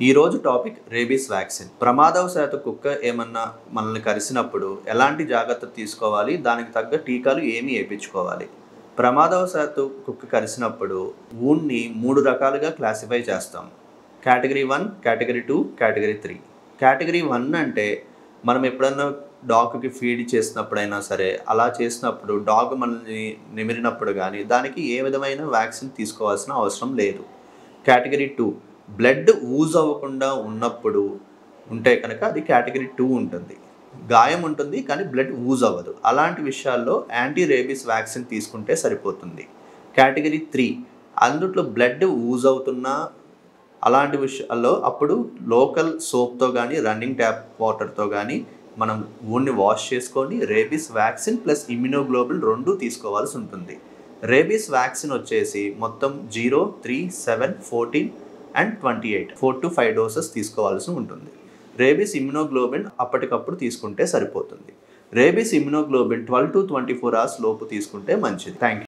ఈరోజు topic rabies vaccine. ప్రమాదవశాత్తు కుక్క ఏమన్నా మనల్ని కరిసినప్పుడు ఎలాంటి జాగ్రత్తలు తీసుకోవాలి, దానికి తగ్గ టీకాలు ఏమి వేయించుకోవాలి. ప్రమాదవశాత్తు కుక్క కరిసినప్పుడు వూండ్ని 3 రకాలుగా క్లాసిఫై చేస్తాం. Category 1, category 2, category 3. కేటగిరీ 1 అంటే మనం ఎప్పుడన్నా డాగ్కి ఫీడ్ చేసినప్పుడైనా సరే, అలా చేసినప్పుడు డాగ్ మనల్ని నిమిరినప్పుడు కానీ దానికి ఏ విధమైన వ్యాక్సిన్ తీసుకోవాల్సిన అవసరం లేదు. కేటగిరీ 2 బ్లడ్ ఊజ్ అవ్వకుండా ఉన్నప్పుడు ఉంటే కనుక అది కేటగిరీ 2 ఉంటుంది. గాయం ఉంటుంది కానీ బ్లడ్ ఊజ్ అవ్వదు. అలాంటి విషయాల్లో యాంటీ రేబీస్ వ్యాక్సిన్ తీసుకుంటే సరిపోతుంది. కేటగిరీ 3 అందుట్లో బ్లడ్ ఊజ్ అవుతున్నా అలాంటి విషయాల్లో అప్పుడు లోకల్ సోప్తో కానీ రన్నింగ్ ట్యాప్ వాటర్తో కానీ మనం వూండ్ని వాష్ చేసుకొని రేబీస్ వ్యాక్సిన్ ప్లస్ ఇమ్యునోగ్లోబులిన్ 2 తీసుకోవాల్సి ఉంటుంది. రేబీస్ వ్యాక్సిన్ వచ్చేసి మొత్తం 0, 3, 7, 14 అండ్ 28 4 to 5 డోసెస్ తీసుకోవాల్సి ఉంటుంది. రేబీస్ ఇమ్యునోగ్లోబులిన్ అప్పటికప్పుడు తీసుకుంటే సరిపోతుంది. రేబీస్ ఇమ్యునోగ్లోబులిన్ 12 to 24 hours లోపు తీసుకుంటే మంచిది. Thank you.